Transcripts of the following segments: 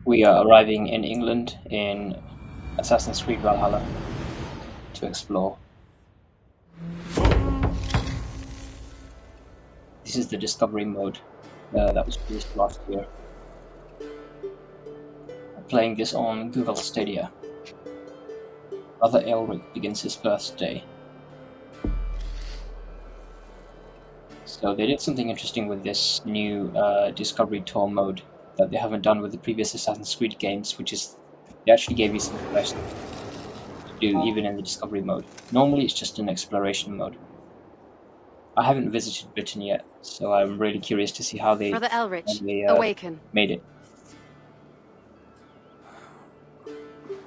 We are arriving in England in Assassin's Creed Valhalla to explore. This is the discovery mode that was released last year. I'm playing this on Google Stadia. Brother Elric begins his birthday. So they did something interesting with this new Discovery Tour mode that they haven't done with the previous Assassin's Creed games, which is they actually gave you some quests to do even in the Discovery mode. Normally it's just an exploration mode. I haven't visited Britain yet, so I'm really curious to see how they Brother Elric, awaken. made it.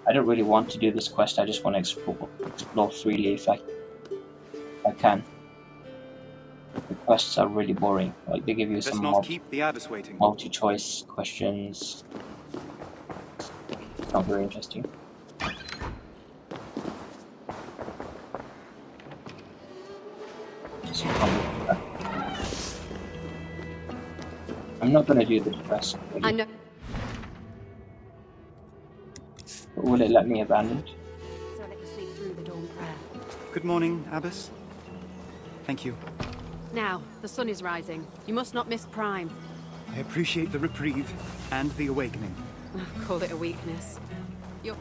I don't really want to do this quest, I just want to explore freely if I can. The quests are really boring. Like they give you some multi-choice questions. It's not very interesting. I'm not going to do the quest. I know. But will it let me abandon? So let you sleep through the dawn prayer. Good morning, Abbess. Thank you. Now, the sun is rising. You must not miss Prime. I appreciate the reprieve and the awakening. Call it a weakness. You're...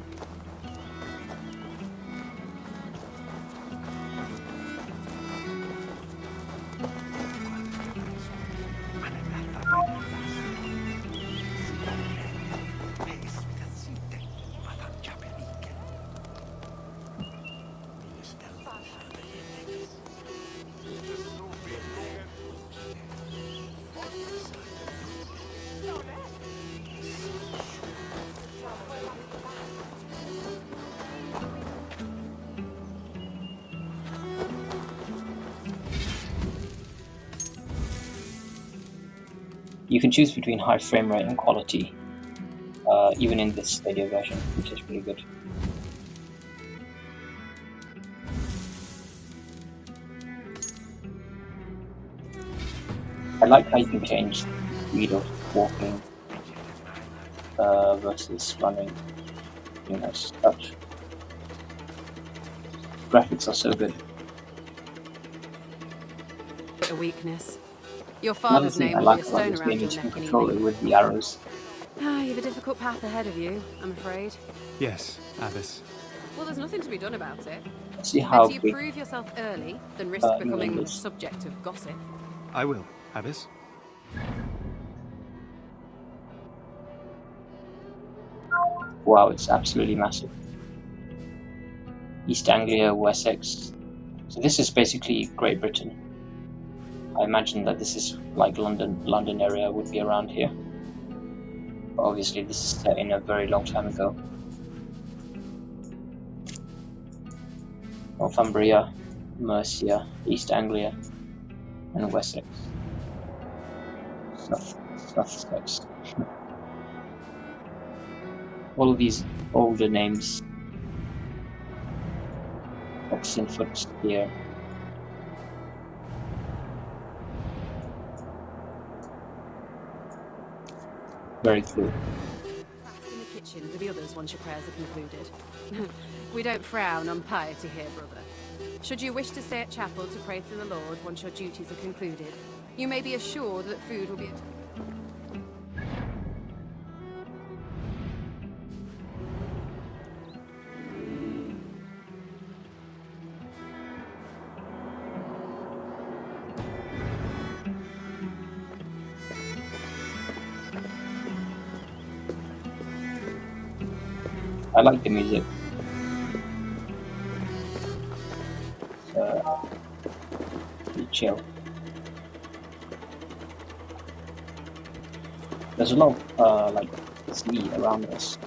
You can choose between high frame rate and quality, even in this Stadia version, which is really good. I like how you can change speed of walking versus running. Nice touch. Graphics are so good. A weakness. Your father's name I will like be a about stone this around game your is you neck can control it anyway. with the arrows. You have a difficult path ahead of you, I'm afraid. Yes, Abbess. Well, there's nothing to be done about it. See how Better you big prove yourself early than risk becoming the subject of gossip. I will, Abbess. Wow, it's absolutely massive. East Anglia, Wessex. So this is basically Great Britain. I imagine that this is like London area would be around here. But obviously this is set in a very long time ago. Northumbria, Mercia, East Anglia, and Wessex. Sussex. All of these older names. Oxenford here. Very cool. In the kitchen with the others once your prayers are concluded. We don't frown on piety here, brother. Should you wish to stay at chapel to pray to the Lord once your duties are concluded, you may be assured that food will be... I like the music. Pretty chill. There's a lot of like sea around us.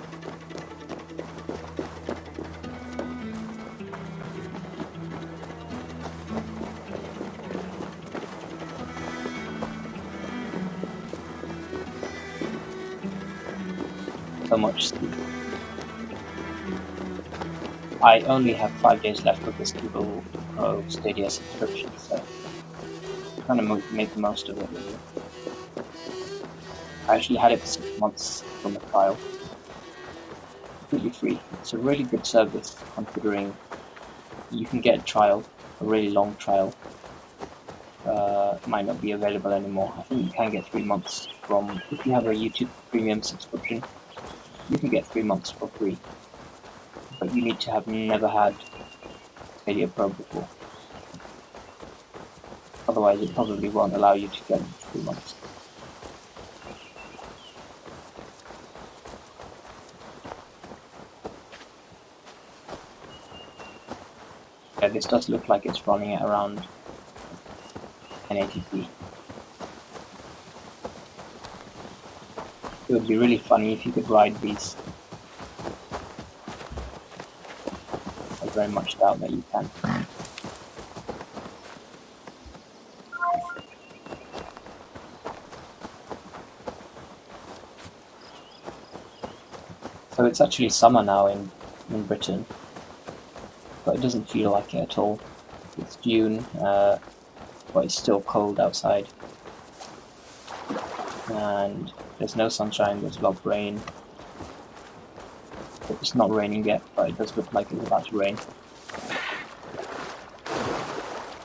So much sea. I only have 5 days left of this Google Stadia subscription, so I'm trying to make the most of it. Really. I actually had it for 6 months from the trial. completely free. It's a really good service considering you can get a trial, a really long trial. Might not be available anymore. I think you can get 3 months from, if you have a YouTube Premium subscription, you can get 3 months for free. But you need to have never had Stadia Pro before. Otherwise, it probably won't allow you to get 3 months. Yeah, this does look like it's running at around 1080p. It would be really funny if you could ride these. I very much doubt that you can. So it's actually summer now in Britain, but it doesn't feel like it at all. It's June, but it's still cold outside. And there's no sunshine, there's a lot of rain. It's not raining yet, but it does look like it's about to rain.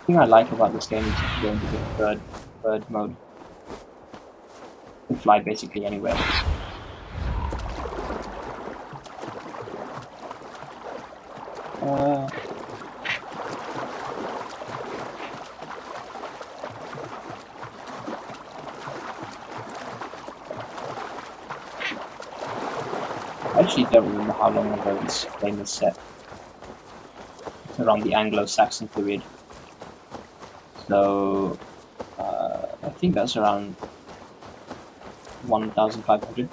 The thing I like about this game is if you go into the bird mode, you can fly basically anywhere. I actually don't remember how long ago this game is set. It's around the Anglo-Saxon period. So, I think that's around 1,500.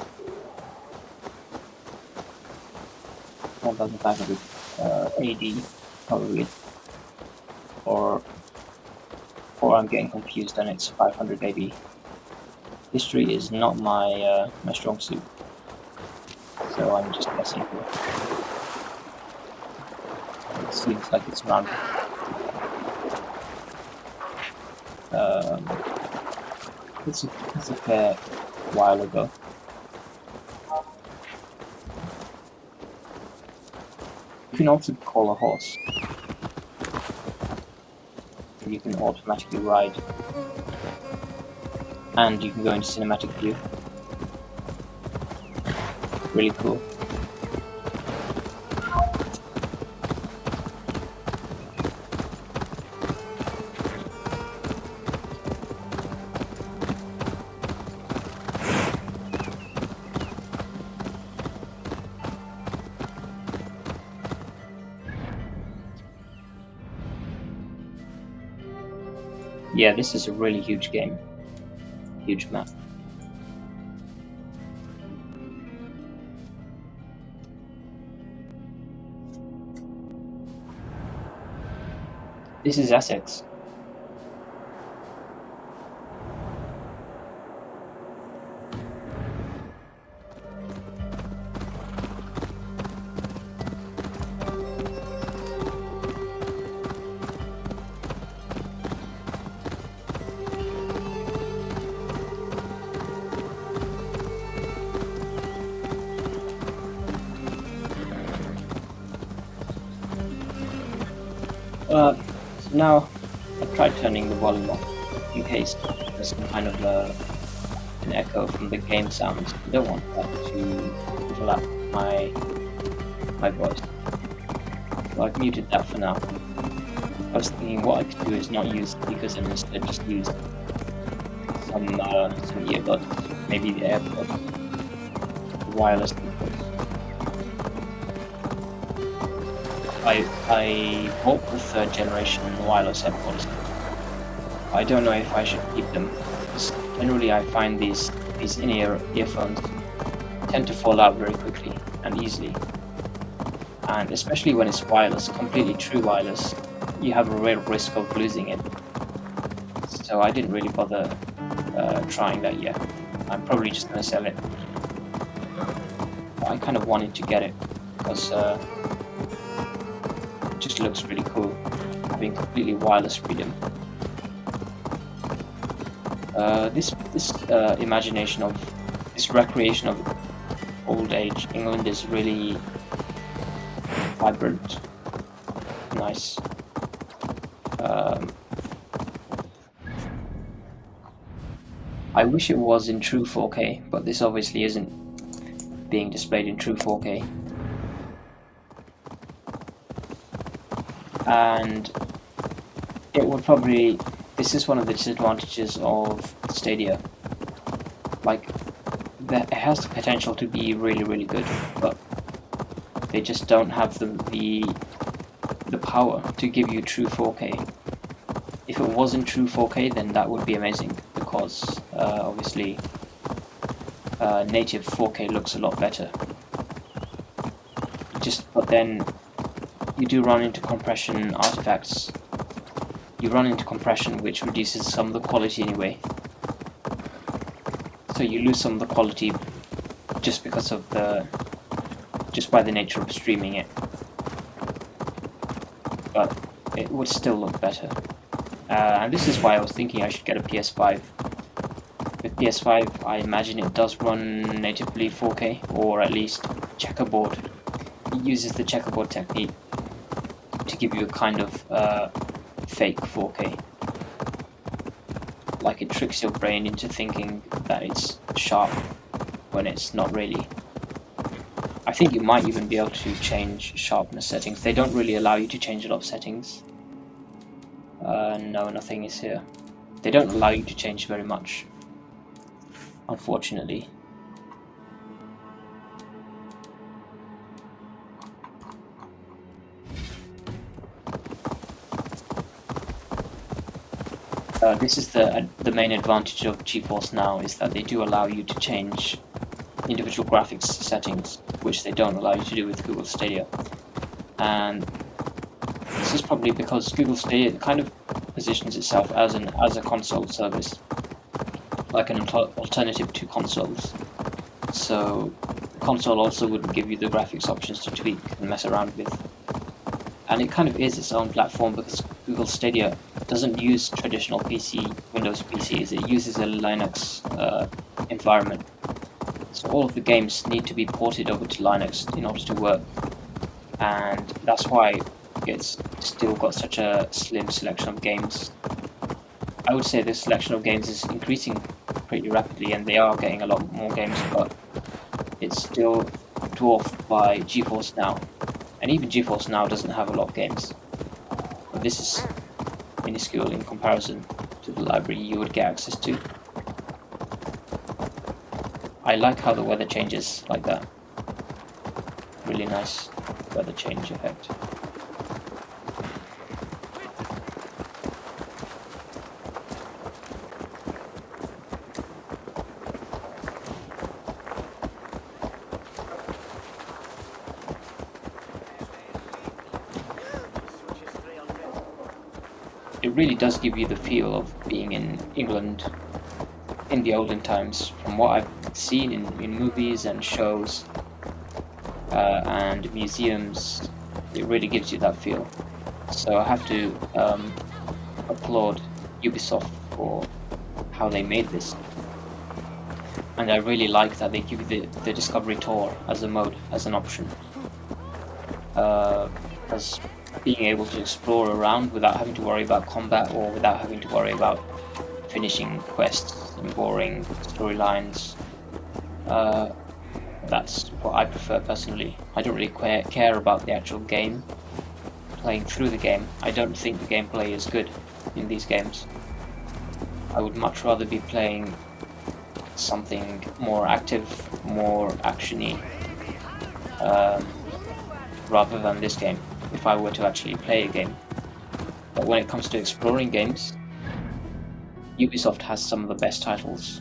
1,500 AD, probably. Or I'm getting confused and it's 500 AD. History is not my my strong suit, so I'm just guessing here. It seems like it's around. It's a fair while ago. You can also call a horse. You can automatically ride. And you can go into cinematic view. Really cool. Yeah, this is a really huge game. Huge map. This is Essex. So now I've tried turning the volume off in case there's some kind of an echo from the game sounds. I don't want that to fill up my voice. So I've muted that for now. I was thinking what I could do is not use speakers and instead just use some earbuds, maybe the AirPods, the wireless earbuds. I bought the 3rd generation wireless AirPods. I don't know if I should keep them, because generally I find these in-ear earphones tend to fall out very quickly and easily. And especially when it's wireless, completely true wireless, you have a real risk of losing it. So I didn't really bother trying that yet. I'm probably just going to sell it. But I kind of wanted to get it, because just looks really cool, having completely wireless freedom. This imagination of this recreation of old age England is really vibrant, nice. I wish it was in true 4K, but this obviously isn't being displayed in true 4K. And it would probably... This is one of the disadvantages of Stadia. Like, it has the potential to be really, really good, but they just don't have the power to give you true 4K. If it was in true 4K, then that would be amazing, because obviously native 4K looks a lot better. But then you do run into compression artifacts. You run into compression, which reduces some of the quality anyway. So you lose some of the quality just because of just by the nature of streaming it. But it would still look better. And this is why I was thinking I should get a PS5. With PS5, I imagine it does run natively 4K, or at least checkerboard. It uses the checkerboard technique to give you a kind of fake 4K. Like, it tricks your brain into thinking that it's sharp when it's not really. I think you might even be able to change sharpness settings. They don't really allow you to change a lot of settings. No, nothing is here. They don't allow you to change very much, unfortunately. This is the main advantage of GeForce Now, is that they do allow you to change individual graphics settings, which they don't allow you to do with Google Stadia. And this is probably because Google Stadia kind of positions itself as a console service, like an alternative to consoles. So console also wouldn't give you the graphics options to tweak and mess around with. And it kind of is its own platform, because Google Stadia doesn't use traditional Windows PCs. It uses a Linux environment. So all of the games need to be ported over to Linux in order to work. And that's why it's still got such a slim selection of games. I would say the selection of games is increasing pretty rapidly, and they are getting a lot more games, but it's still dwarfed by GeForce Now. And even GeForce Now doesn't have a lot of games. But this is minuscule in comparison to the library you would get access to. I like how the weather changes like that. Really nice weather change effect. It really does give you the feel of being in England in the olden times, from what I've seen in movies and shows and museums. It really gives you that feel. So I have to applaud Ubisoft for how they made this. And I really like that they give you the Discovery Tour as a mode, as an option. As being able to explore around without having to worry about combat, or without having to worry about finishing quests and boring storylines. That's what I prefer personally. I don't really care about the actual game, playing through the game. I don't think the gameplay is good in these games. I would much rather be playing something more active, more actiony, rather than this game, if I were to actually play a game. But when it comes to exploring games, Ubisoft has some of the best titles.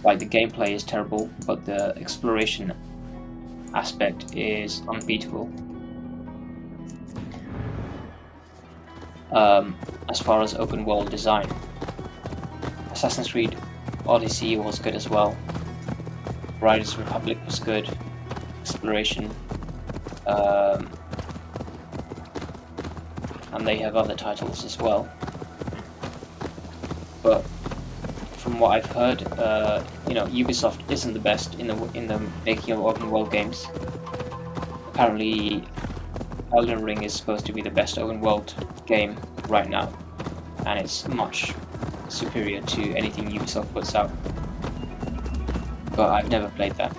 Like, the gameplay is terrible, but the exploration aspect is unbeatable. As far as open world design, Assassin's Creed Odyssey was good as well. Riders Republic was good. Exploration. And they have other titles as well. But from what I've heard, Ubisoft isn't the best in the making of open world games. Apparently, Elden Ring is supposed to be the best open world game right now, and it's much superior to anything Ubisoft puts out. But I've never played that.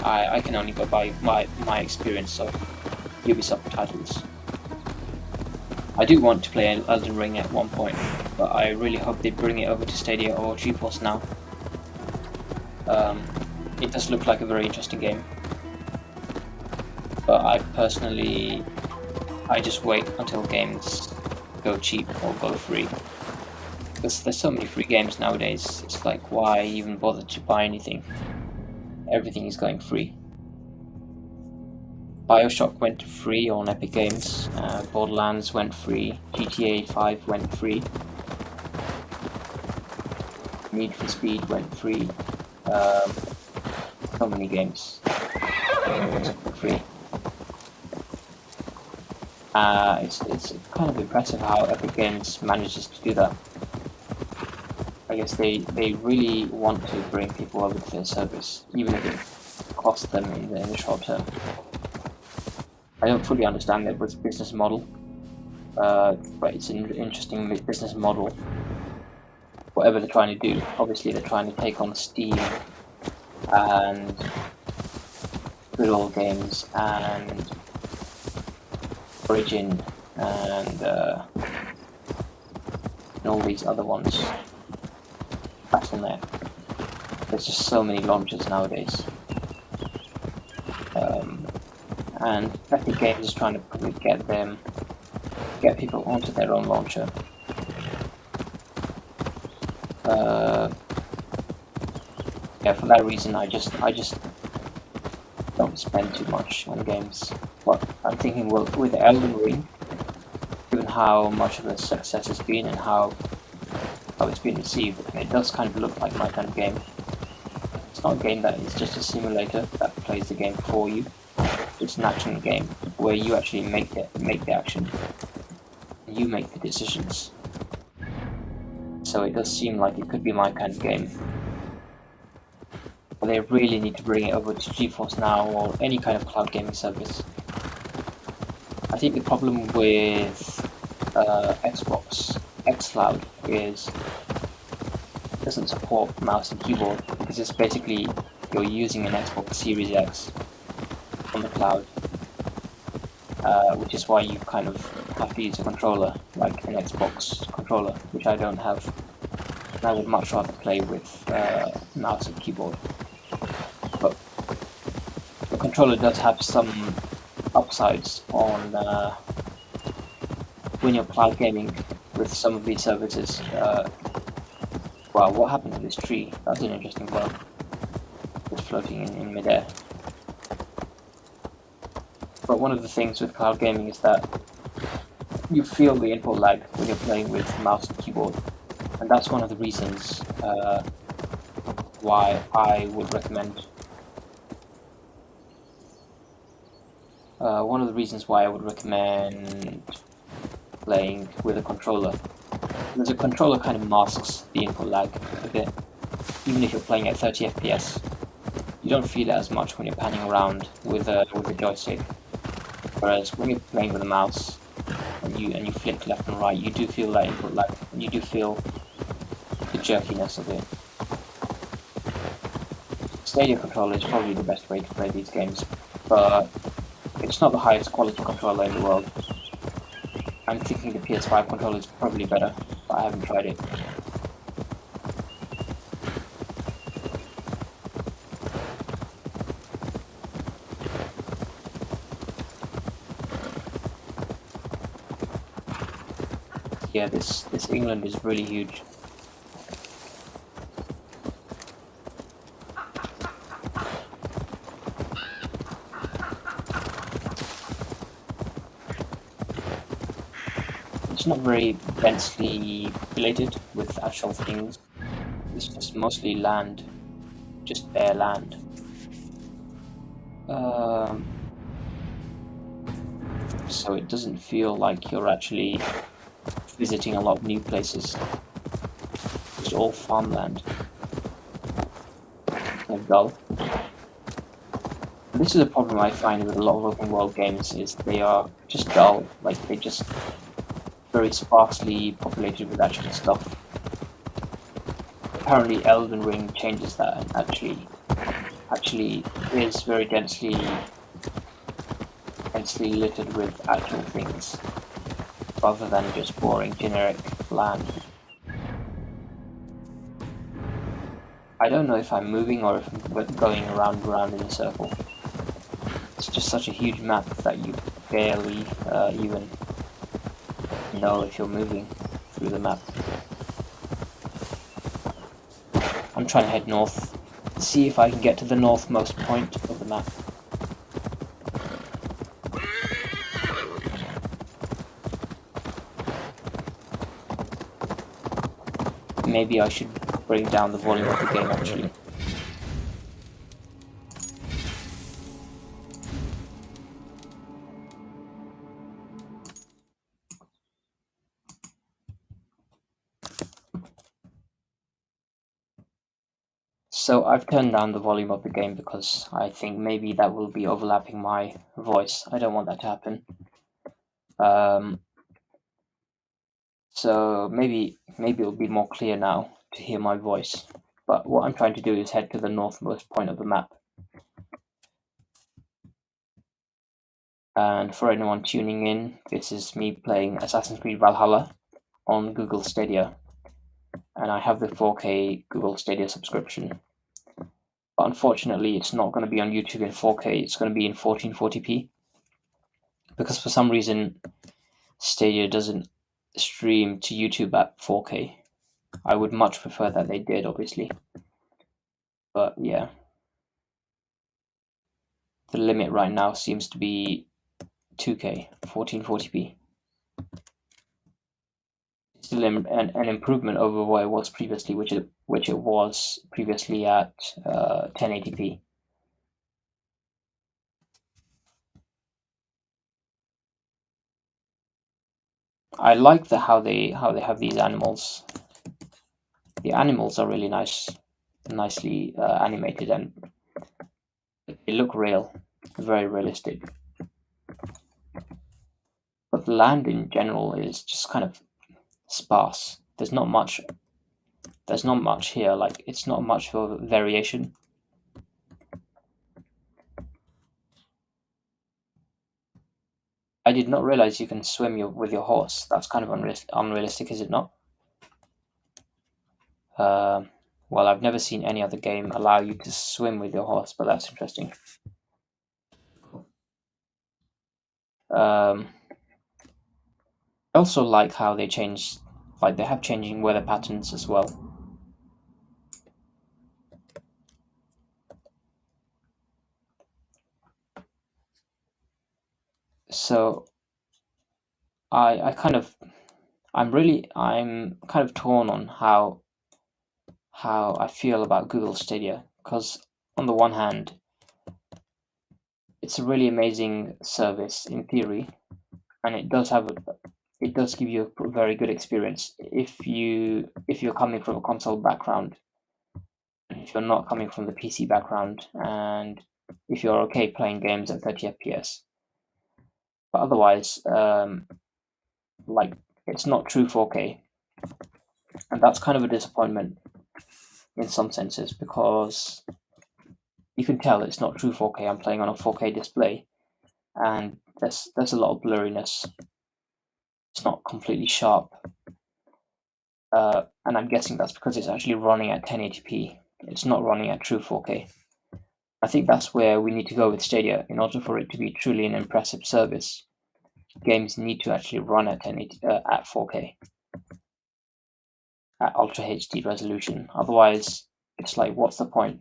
I can only go by my experience of Ubisoft titles. I do want to play Elden Ring at one point, but I really hope they bring it over to Stadia or GeForce Now. It does look like a very interesting game, but I just wait until games go cheap or go free. Because there's so many free games nowadays, it's like, why even bother to buy anything? Everything is going free. Bioshock went free on Epic Games, Borderlands went free, GTA 5 went free, Need for Speed went free, so many games went free. It's kind of impressive how Epic Games manages to do that. I guess they really want to bring people over to their service, even if it costs them in the short term. I don't fully understand their business model, but it's an interesting business model. Whatever they're trying to do, obviously they're trying to take on Steam and Good Old Games and Origin and all these other ones. That's in there. There's just so many launchers nowadays. And Epic Games is trying to probably get people onto their own launcher. Yeah, for that reason, I just don't spend too much on games. But I'm thinking, well, with Elden Ring, given how much of a success it's been and how it's been received, it does kind of look like my kind of game. It's not a game that is just a simulator that plays the game for you. It's an action game where you actually make the action. You make the decisions. So it does seem like it could be my kind of game. But they really need to bring it over to GeForce Now or any kind of cloud gaming service. I think the problem with Xbox xCloud is it doesn't support mouse and keyboard, because it's basically you're using an Xbox Series X on the cloud, which is why you kind of have to use a controller, like an Xbox controller, which I don't have. And I would much rather play with mouse and keyboard. But the controller does have some upsides on when you're cloud gaming with some of these services. Wow, what happened to this tree? That's an interesting one. It's floating in midair. But one of the things with cloud gaming is that you feel the input lag when you're playing with mouse and keyboard, and that's one of the reasons why I would recommend. One of the reasons why I would recommend playing with a controller. Because a controller kind of masks the input lag a bit. Even if you're playing at 30 FPS, you don't feel it as much when you're panning around with a joystick. Whereas when you're playing with a mouse and you flick left and right, you do feel that input lag, and you do feel the jerkiness of it. Stadia controller is probably the best way to play these games, but it's not the highest quality controller in the world. I'm thinking the PS5 controller is probably better, but I haven't tried it. Yeah, this England is really huge. It's not very densely related with actual things. It's just mostly land, just bare land. So it doesn't feel like you're actually visiting a lot of new places. It's all farmland. Kind of dull. This is a problem I find with a lot of open world games, is they are just dull, like they just very sparsely populated with actual stuff. Apparently Elden Ring changes that and actually is very densely littered with actual things, rather than just boring generic land. I don't know if I'm moving or if I'm going around and around in a circle. It's just such a huge map that you barely even know if you're moving through the map. I'm trying to head north, see if I can get to the northmost point of the map. Maybe I should bring down the volume of the game actually. So I've turned down the volume of the game because I think maybe that will be overlapping my voice. I don't want that to happen. So maybe it'll be more clear now to hear my voice. But what I'm trying to do is head to the northmost point of the map. And for anyone tuning in, this is me playing Assassin's Creed Valhalla on Google Stadia. And I have the 4K Google Stadia subscription. But unfortunately, it's not going to be on YouTube in 4K, it's going to be in 1440p. Because for some reason, Stadia doesn't stream to YouTube at 4K. I would much prefer that they did, obviously. But yeah. The limit right now seems to be 2K, 1440p. Still an improvement over what it was previously, which it was previously at 1080p. I like how they have these animals. The animals are really nicely animated, and they look real, very realistic. But the land in general is just kind of sparse. There's not much here. Like, it's not much of a variation. I did not realize you can swim with your horse. That's kind of unrealistic, is it not? Well, I've never seen any other game allow you to swim with your horse, but that's interesting. I also like how they change, like they have changing weather patterns as well. So I'm kind of torn on how I feel about Google Stadia, because on the one hand, it's a really amazing service in theory, and it does give you a very good experience if you're coming from a console background, if you're not coming from the PC background, and if you're okay playing games at 30 FPS. But otherwise, like, it's not true 4K, and that's kind of a disappointment in some senses, because you can tell it's not true 4K. I'm playing on a 4K display, and there's a lot of blurriness. It's not completely sharp, and I'm guessing that's because it's actually running at 1080p. It's not running at true 4K. I think that's where we need to go with Stadia. In order for it to be truly an impressive service, games need to actually run at 1080 at 4K, at Ultra HD resolution. Otherwise, it's like, what's the point?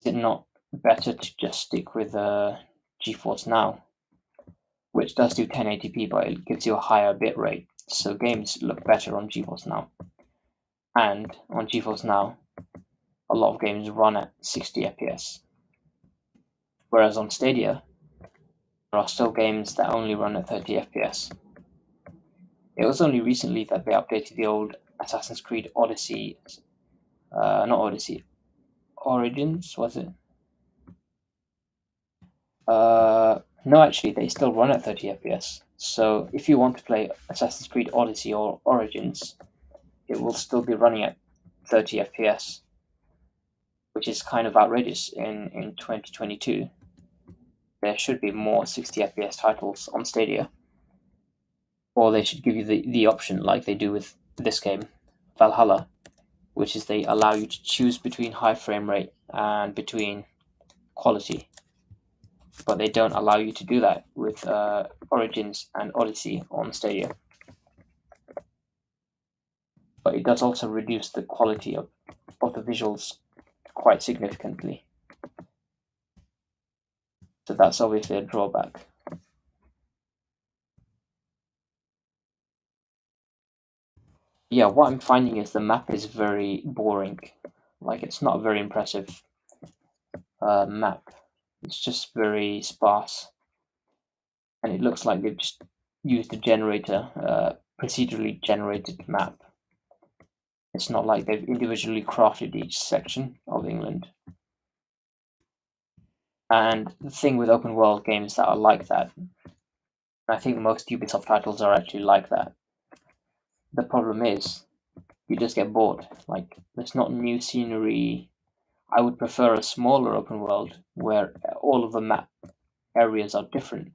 Is it not better to just stick with GeForce Now, which does do 1080p, but it gives you a higher bit rate, so games look better on GeForce Now. And on GeForce Now, a lot of games run at 60 FPS. Whereas on Stadia, there are still games that only run at 30 FPS. It was only recently that they updated the old Assassin's Creed Odyssey, not Odyssey, Origins, was it? No, actually, they still run at 30 FPS. So if you want to play Assassin's Creed Odyssey or Origins, it will still be running at 30 FPS, which is kind of outrageous in 2022. There should be more 60 FPS titles on Stadia, or they should give you the option like they do with this game, Valhalla, which is they allow you to choose between high frame rate and between quality, but they don't allow you to do that with Origins and Odyssey on Stadia. But it does also reduce the quality of the visuals quite significantly. So that's obviously a drawback. Yeah, what I'm finding is the map is very boring. Like, it's not a very impressive map. It's just very sparse. And it looks like they've just used a generator, procedurally generated map. It's not like they've individually crafted each section of England. And the thing with open world games that are like that, I think most Ubisoft titles are actually like that. The problem is, you just get bored. Like, there's not new scenery. I would prefer a smaller open world where all of the map areas are different,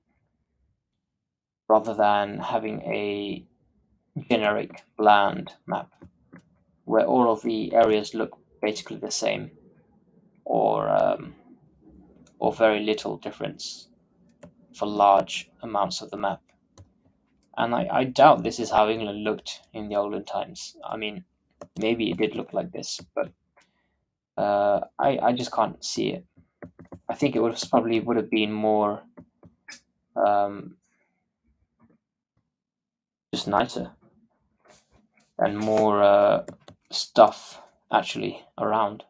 rather than having a generic, bland map where all of the areas look basically the same, or very little difference for large amounts of the map. And I doubt this is how England looked in the olden times. I mean, maybe it did look like this, but I just can't see it. I think it would have been more um, just nicer and more stuff actually around.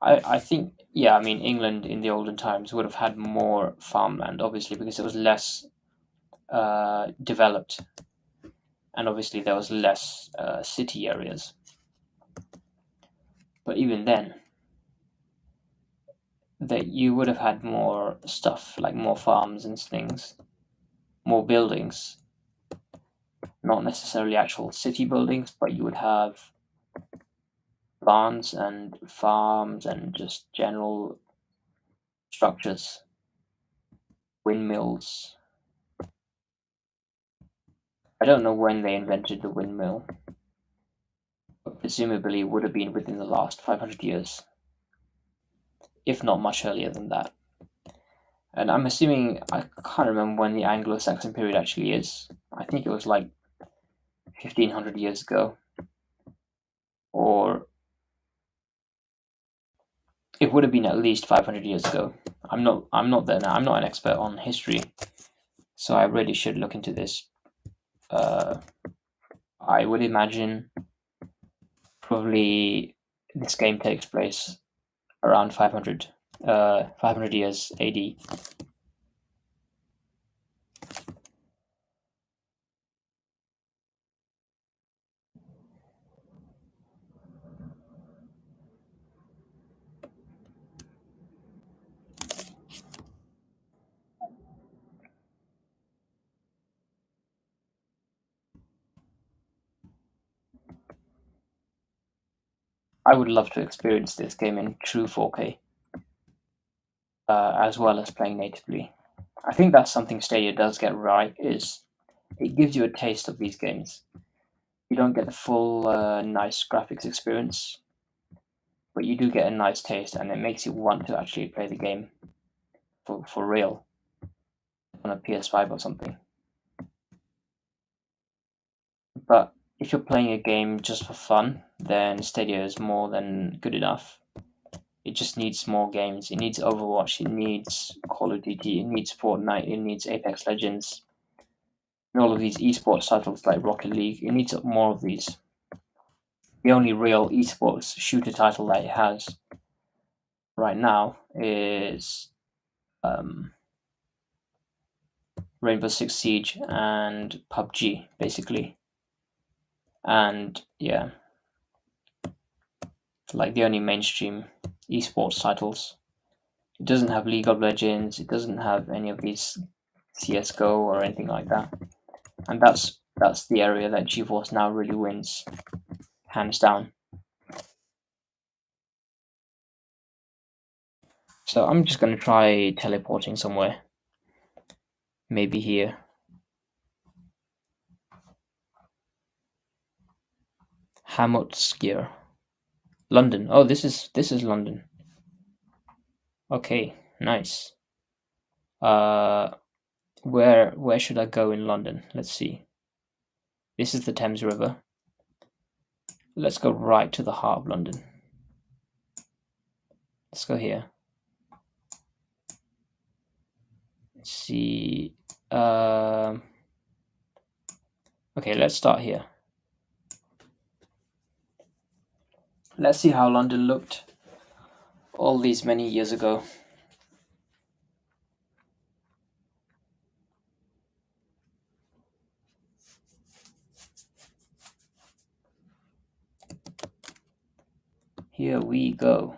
I think, yeah, I mean, England in the olden times would have had more farmland, obviously, because it was less developed, and obviously there was less city areas. But even then, that you would have had more stuff, like more farms and things, more buildings. Not necessarily actual city buildings, but you would have barns and farms and just general structures, windmills. I don't know when they invented the windmill, but presumably it would have been within the last 500 years, if not much earlier than that. And I'm assuming, I can't remember when the Anglo-Saxon period actually is. I think it was like 1500 years ago, or it would have been at least 500 years ago. I'm not there now. I'm not an expert on history, so I really should look into this. I would imagine probably this game takes place around 500 years AD. I would love to experience this game in true 4K, as well as playing natively. I think that's something Stadia does get right, is it gives you a taste of these games. You don't get the full nice graphics experience, but you do get a nice taste, and it makes you want to actually play the game for real on a PS5 or something. But if you're playing a game just for fun, then Stadia is more than good enough. It just needs more games. It needs Overwatch, it needs Call of Duty, it needs Fortnite, it needs Apex Legends, and all of these esports titles like Rocket League. It needs more of these. The only real esports shooter title that it has right now is Rainbow Six Siege and PUBG, basically. And yeah, like the only mainstream esports titles. It doesn't have League of Legends. It doesn't have any of these CS:GO or anything like that. And that's the area that GeForce Now really wins, hands down. So I'm just going to try teleporting somewhere. Maybe here. Hamotskir. London. Oh, this is London. Okay, nice. Where should I go in London? Let's see. This is the Thames River. Let's go right to the heart of London. Let's go here. Let's see. Okay, let's start here. Let's see how London looked all these many years ago. Here we go.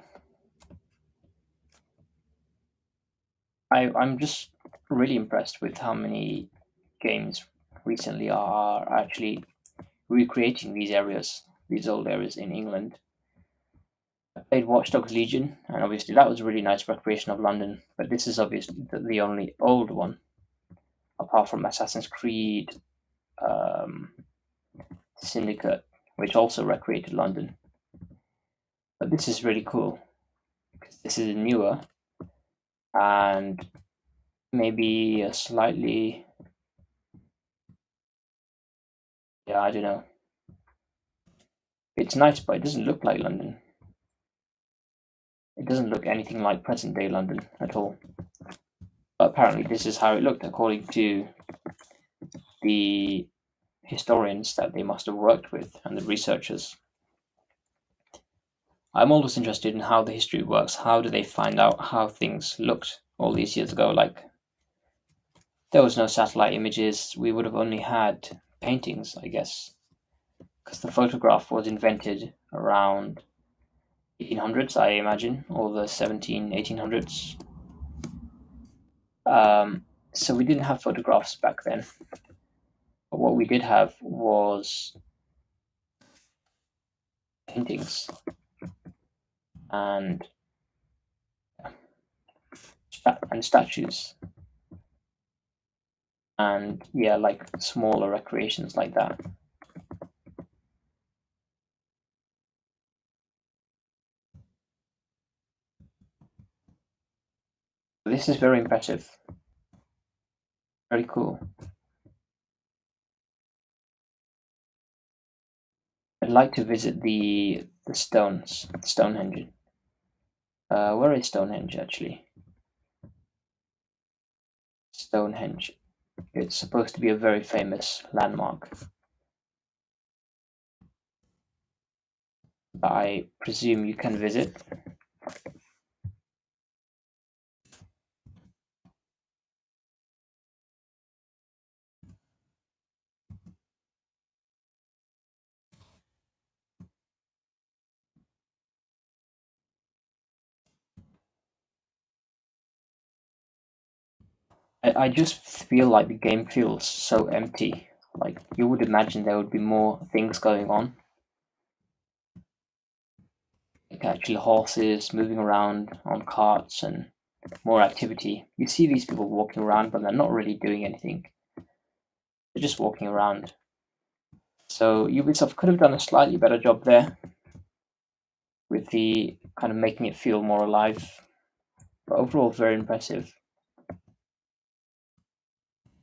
I'm just really impressed with how many games recently are actually recreating these areas, these old areas in England. I played Watch Dogs Legion, and obviously that was a really nice recreation of London, but this is obviously the only old one, apart from Assassin's Creed Syndicate, which also recreated London. But this is really cool, because this is newer, and maybe a slightly, yeah, I don't know. It's nice, but it doesn't look like London. It doesn't look anything like present-day London at all. But apparently this is how it looked, according to the historians that they must have worked with and the researchers. I'm always interested in how the history works. How do they find out how things looked all these years ago? Like, there was no satellite images. We would have only had paintings, I guess, because the photograph was invented around 1800s, I imagine, or the 1800s. So we didn't have photographs back then. But what we did have was paintings and statues, and yeah, like smaller recreations like that. This is very impressive. Very cool. I'd like to visit the Stonehenge. Where is Stonehenge actually? Stonehenge. It's supposed to be a very famous landmark. I presume you can visit. I just feel like the game feels so empty. Like, you would imagine there would be more things going on. Like actually horses moving around on carts and more activity. You see these people walking around, but they're not really doing anything. They're just walking around. So Ubisoft could have done a slightly better job there with the kind of making it feel more alive. But overall, very impressive.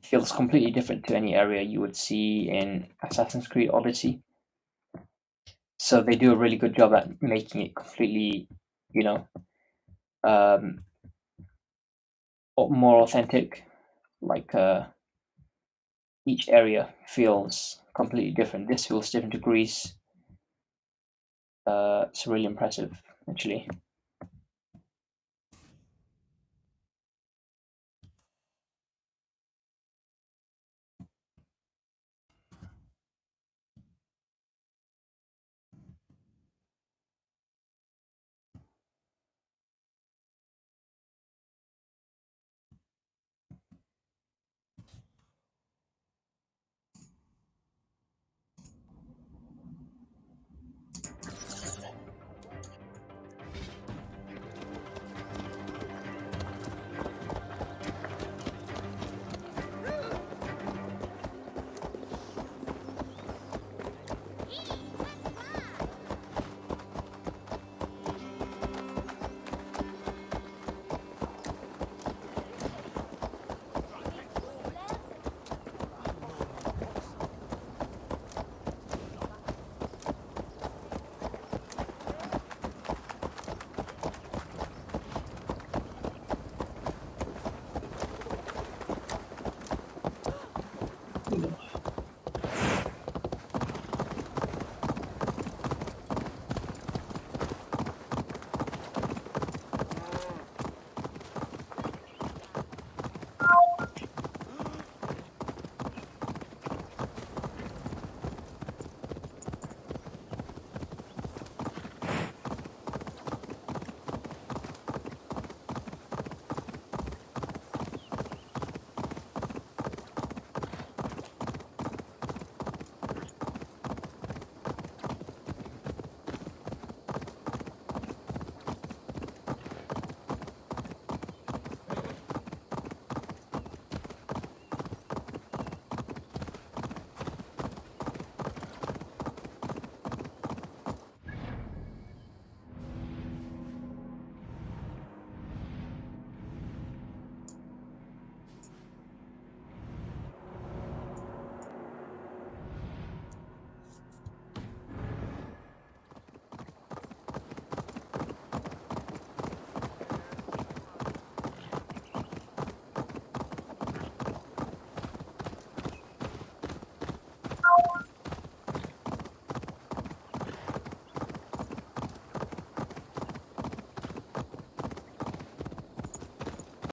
Feels completely different to any area you would see in Assassin's Creed Odyssey. So they do a really good job at making it completely, more authentic. Like each area feels completely different. This feels different to Greece. It's really impressive, actually.